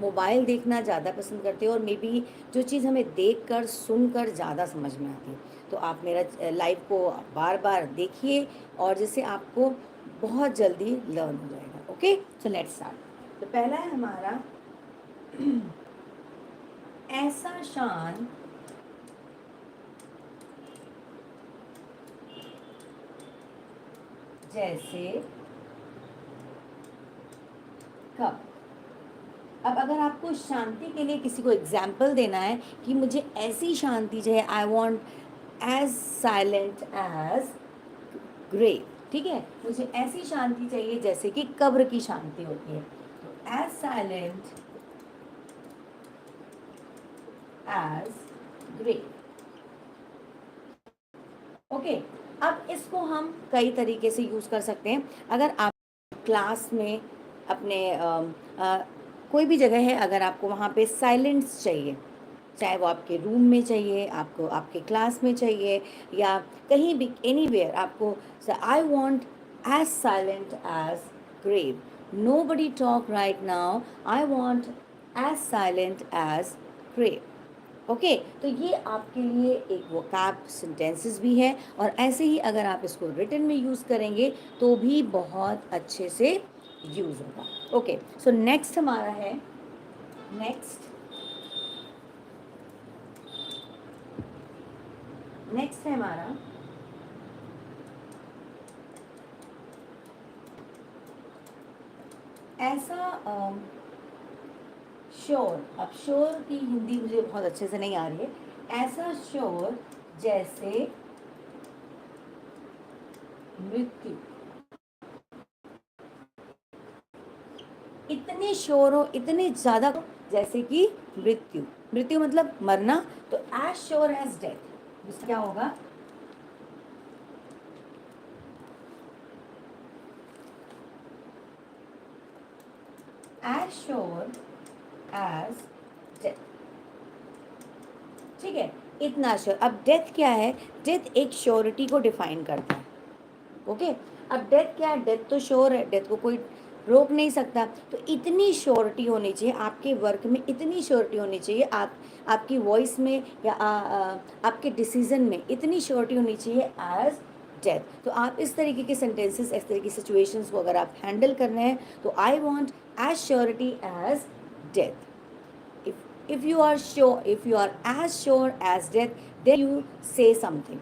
Mobile देखना ज़्यादा पसंद करते हो और मे बी जो चीज़ हमें देख कर सुन कर ज़्यादा समझ में आती है। तो आप मेरा लाइव को बार बार देखिए और जिससे आपको बहुत जल्दी लर्न हो जाएगा। Okay, so let's start. तो पहला है हमारा ऐसा शान जैसे कब। अब अगर आपको शांति के लिए किसी को एग्जाम्पल देना है कि मुझे ऐसी शांति चाहिए, I want as silent as grave, ठीक है, मुझे ऐसी शांति चाहिए जैसे कि कब्र की शांति होती है। तो as silent as grave. Okay, अब इसको हम कई तरीके से यूज़ कर सकते हैं। अगर आप क्लास में अपने कोई भी जगह है, अगर आपको वहाँ पे साइलेंस चाहिए, चाहे वो आपके रूम में चाहिए, आपको आपके क्लास में चाहिए, या कहीं भी एनीवेयर आपको, I want as silent as grave, nobody talk right now, I want as silent as grave. Okay, तो ये आपके लिए एक वोकैब सेंटेंसेस भी है, और ऐसे ही अगर आप इसको रिटन में यूज़ करेंगे तो भी बहुत अच्छे से यूज़ होगा। ओके, सो नेक्स्ट हमारा है, नेक्स्ट है हमारा ऐसा श्योर। अब श्योर की हिंदी मुझे बहुत अच्छे से नहीं आ रही है। ऐसा श्योर जैसे मृत्यु, इतने श्योर हो, इतने ज़्यादा जैसे कि मृत्यु। मृत्यु मतलब मरना, तो एज श्योर एज डेथ, इसका क्या होगा, एज श्योर एज डेथ। ठीक है, इतना श्योर। अब डेथ क्या है, डेथ एक श्योरिटी को डिफाइन करता है। ओके, अब डेथ क्या है, डेथ तो श्योर है, डेथ को कोई रोक नहीं सकता। तो इतनी श्योरिटी होनी चाहिए आपके वर्क में, इतनी श्योरिटी होनी चाहिए आप आपकी वॉइस में या आपके डिसीजन में, इतनी श्योरिटी होनी चाहिए एज डेथ। तो आप इस तरीके के सेंटेंसेस, इस तरीके की सिचुएशंस को अगर आप हैंडल कर रहे हैं, तो I want as surety as death. if you are sure, if you are as sure as death, then you say something.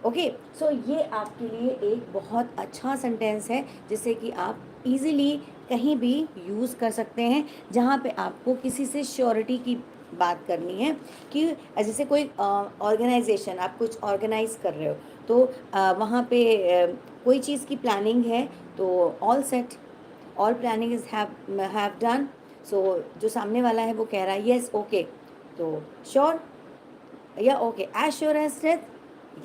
Okay, so ये आपके लिए एक बहुत अच्छा सेंटेंस है जिसे कि आप इजीली कहीं भी यूज़ कर सकते हैं, जहाँ पे आपको किसी से श्योरिटी की बात करनी है कि जैसे कोई ऑर्गेनाइजेशन, आप कुछ ऑर्गेनाइज कर रहे हो, तो वहाँ पे कोई चीज़ की प्लानिंग है, तो all set, all planning is have done. So जो सामने वाला है वो कह रहा है यस ओके, तो श्योर या okay, as sure as death,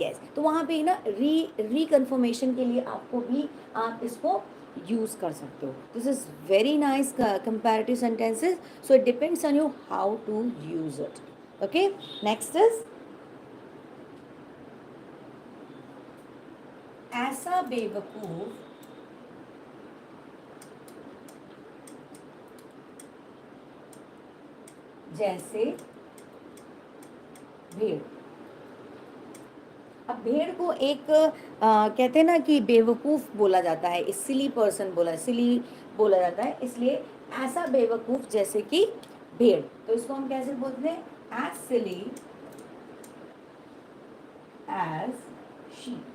yes. तो वहाँ पे ना रिकन्फर्मेशन के लिए आपको भी आप इसको यूज़ कर सकते हो। This is very nice comparative sentences, so it depends on you how to use it. Okay, next is ऐसा बेवकूफ जैसे भेड़। अब भेड़ को एक कहते हैं ना कि बेवकूफ़ बोला जाता है, सिली पर्सन बोला, सिली बोला जाता है, इसलिए ऐसा बेवकूफ़ जैसे कि भेड़। तो इसको हम कैसे बोलते हैं, एज सिली एज शीप।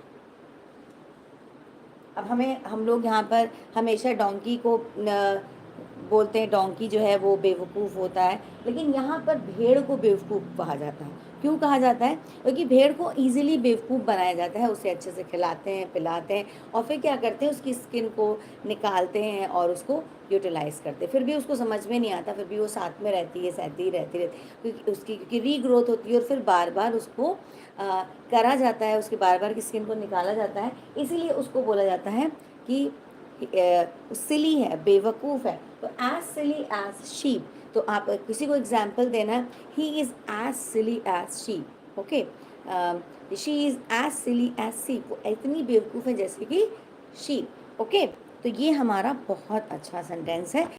अब हम लोग यहाँ पर हमेशा डोंकी को बोलते हैं, डोंकी जो है वो बेवकूफ़ होता है, लेकिन यहाँ पर भेड़ को बेवकूफ़ कहा जाता है। क्यों कहा जाता है, क्योंकि भेड़ को इजीली बेवकूफ़ बनाया जाता है, उसे अच्छे से खिलाते हैं, पिलाते हैं, और फिर क्या करते हैं, उसकी स्किन को निकालते हैं और उसको यूटिलाइज़ करते हैं। फिर भी उसको समझ में नहीं आता, फिर भी वो साथ में रहती है, सहती रहती क्योंकि उसकी रीग्रोथ होती है, और फिर बार बार उसको करा जाता है, उसकी बार बार की स्किन को निकाला जाता है, इसीलिए उसको बोला जाता है कि सिली है, बेवकूफ़ है। तो एज सिली एज शीप, तो आप किसी को एग्जाम्पल देना है, he is as silly as sheep. Okay, she is as silly as sheep, वो इतनी बेवकूफ़ है जैसे कि शीप। ओके, तो ये हमारा बहुत अच्छा सेंटेंस है।